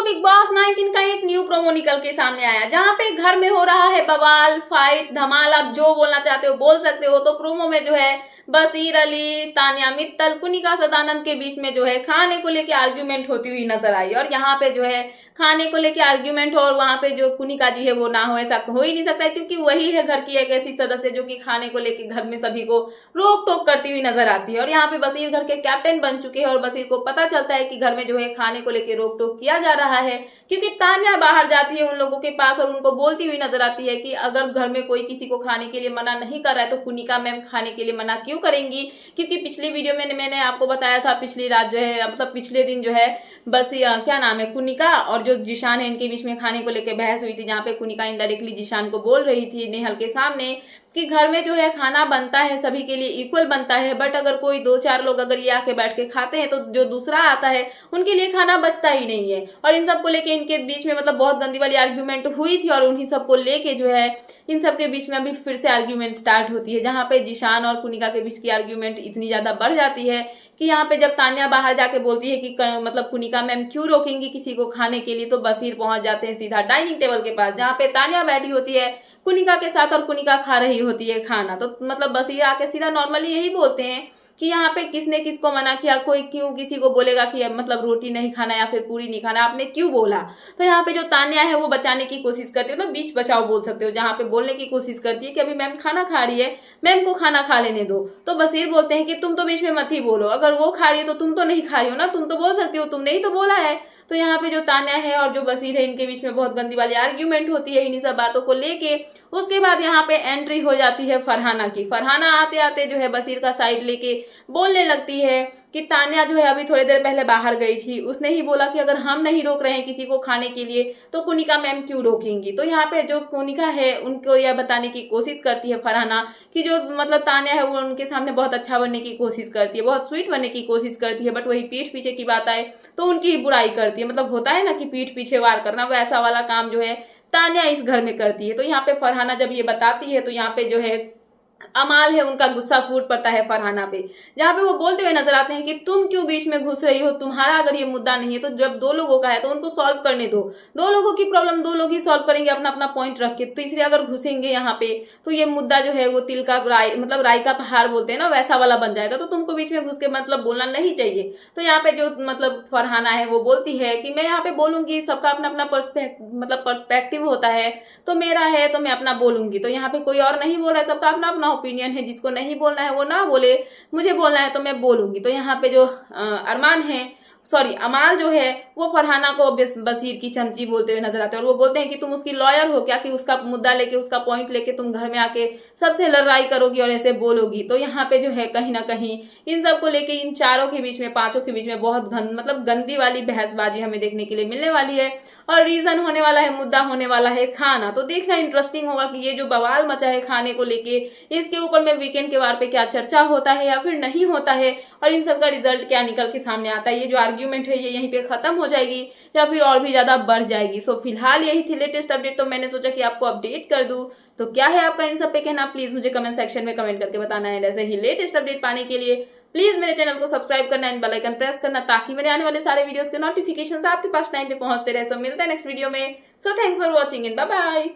Big boss 19 का एक new promo निकल के सामने आया जहां पे घर में हो रहा है बवाल, फाइट, धमाल। आप जो बोलना चाहते हो बोल सकते हो। तो प्रोमो में जो है बसीर अली, तान्या मित्तल, कुनिका सदानंद के बीच में जो है खाने को लेके आर्ग्यूमेंट होती हुई नजर आई। और यहाँ पे जो है खाने को लेके आर्ग्यूमेंट हो और वहां पे जो कुनिका जी है वो ना हो, ऐसा हो ही नहीं सकता है, क्योंकि वही है घर की एक ऐसी सदस्य जो कि खाने को लेके घर में सभी को रोक टोक करती हुई नजर आती है। और यहाँ पे बसीर घर के कैप्टन बन चुके हैं और बसीर को पता चलता है कि घर में जो है खाने को लेके रोक टोक किया जा रहा है, क्योंकि तान्या बाहर जाती है उन लोगों के पास और उनको बोलती हुई नजर आती है कि अगर घर में कोई किसी को खाने के लिए मना नहीं कर रहा है तो कुनिका मैम खाने के लिए मना क्यों करेंगी। क्योंकि पिछली वीडियो में मैंने आपको बताया था, पिछली रात जो है मतलब पिछले दिन जो है बस क्या नाम है, कुनिका और जो जिशान है इनके बीच में खाने को लेकर बहस हुई थी, जहाँ पे कुनिका इनडायरेक्टली जिशान को बोल रही थी नेहल के सामने कि घर में जो है खाना बनता है सभी के लिए इक्वल बनता है, बट अगर कोई 2-4 लोग अगर ये आके बैठ के खाते हैं तो जो दूसरा आता है उनके लिए खाना बचता ही नहीं है। और इन सब को लेके इनके बीच में मतलब बहुत गंदी वाली आर्ग्यूमेंट हुई थी और उन्हीं सब को लेके जो है इन सब के बीच में अभी फिर से आर्ग्यूमेंट स्टार्ट होती है, जहाँ पे जिशान और कुनिका के बीच की आर्ग्यूमेंट इतनी ज्यादा बढ़ जाती है कि यहाँ पे जब तान्या बाहर जाके बोलती है कि मतलब कुनिका मैम क्यों रोकेंगी किसी को खाने के लिए, तो बसीर पहुंच जाते हैं सीधा डाइनिंग टेबल के पास, जहाँ पे तान्या बैठी होती है कुनिका के साथ और कुनिका खा रही होती है खाना। तो मतलब बसीर आके सीधा नॉर्मली यही बोलते हैं कि यहाँ पे किसने किसको मना किया, कोई क्यों किसी को बोलेगा कि मतलब रोटी नहीं खाना या फिर पूरी नहीं खाना, आपने क्यों बोला। तो यहाँ पे जो तान्या है वो बचाने की कोशिश करती है, मतलब बीच बचाव बोल सकते हो, जहाँ पे बोलने की कोशिश करती है कि अभी मैम खाना खा रही है, मैम को खाना खा लेने दो। तो बसीर बोलते हैं कि तुम तो बीच में मत ही बोलो, अगर वो खा रही है तो तुम तो नहीं खा रही हो ना, तुम तो बोल सकती हो, तुमने ही तो बोला है। तो यहाँ पे जो तान्या है और जो बसीर है इनके बीच में बहुत गंदी वाली आर्ग्यूमेंट होती है इन्हीं सब बातों को लेके। उसके बाद यहाँ पे एंट्री हो जाती है फरहाना की। फरहाना आते आते जो है बसीर का साइड लेके बोलने लगती है कि तान्या जो है अभी थोड़ी देर पहले बाहर गई थी, उसने ही बोला कि अगर हम नहीं रोक रहे हैं किसी को खाने के लिए तो कुनिका मैम क्यों रोकेंगी। तो यहाँ पे जो कुनिका है उनको यह बताने की कोशिश करती है फरहाना कि जो मतलब तान्या है वो उनके सामने बहुत अच्छा बनने की कोशिश करती है, बहुत स्वीट बनने की कोशिश करती है, बट वही पीठ पीछे की बात आए तो उनकी ही बुराई करती है। मतलब होता है ना कि पीठ पीछे वार करना, वैसा वाला काम जो है तान्या इस घर में करती है। तो यहाँ पे फरहाना जब ये बताती है तो यहाँ पे जो है अमाल है उनका गुस्सा फूट पड़ता है फरहाना पे, जहाँ पे वो बोलते हुए नजर आते हैं कि तुम क्यों बीच में घुस रही हो, तुम्हारा अगर ये मुद्दा नहीं है तो जब 2 लोगों का है तो उनको सॉल्व करने दो, 2 लोगों की प्रॉब्लम 2 लोग ही सॉल्व करेंगे अपना अपना पॉइंट रख के। तीसरे अगर घुसेंगे यहाँ पे तो ये मुद्दा जो है वो तिल का राई मतलब राई का पहाड़ बोलते हैं ना, वैसा वाला बन जाएगा। तो तुमको बीच में घुस के मतलब बोलना नहीं चाहिए। तो यहाँ पे जो मतलब फरहाना है वो बोलती है कि मैं यहाँ पे बोलूंगी, सबका अपना अपना पर्सपेक्टिव होता है, तो मेरा है तो मैं अपना बोलूंगी। तो यहाँ पे कोई और नहीं बोल रहा है, सबका अपना अपना ओपिनियन है, जिसको नहीं बोलना है वो ना बोले, मुझे बोलना है तो मैं बोलूंगी। तो यहाँ पे जो अरमान है अमाल जो है वो फरहाना को बसीर की चमची बोलते हुए नजर आते हैं और वो बोलते हैं कि तुम उसकी लॉयर हो क्या कि उसका मुद्दा लेके उसका पॉइंट लेके तुम घर में आके सबसे लड़ाई करोगी और ऐसे बोलोगी। तो यहाँ पे जो है कहीं ना कहीं इन सब को लेके इन चारों के बीच में 5 के बीच में बहुत मतलब गंदी वाली बहसबाजी हमें देखने के लिए मिलने वाली है और रीजन होने वाला है, मुद्दा होने वाला है खाना। तो देखना इंटरेस्टिंग होगा कि ये जो बवाल मचा है खाने को लेके, इसके ऊपर में वीकेंड के वार पे क्या चर्चा होता है या फिर नहीं होता है और इन सब का रिजल्ट क्या निकल के सामने आता है। ये जो आर्ग्यूमेंट है ये यहीं पे खत्म हो जाएगी या फिर और भी ज्यादा बढ़ जाएगी। सो फिलहाल यही थी लेटेस्ट अपडेट, तो मैंने सोचा कि आपको अपडेट कर दूं। तो क्या है आपका इन सब पे कहना, प्लीज मुझे कमेंट सेक्शन में कमेंट करके बताना है। ऐसे ही लेटेस्ट अपडेट पाने के लिए प्लीज मेरे चैनल को सब्सक्राइब करना एंड बेल आइकन प्रेस करना, ताकि मेरे आने वाले सारे वीडियोस के नोटिफिकेशंस आपके पास टाइम पे पहुंचते रहे। सो मिलते हैं नेक्स्ट वीडियो में। So thanks for watching and bye bye.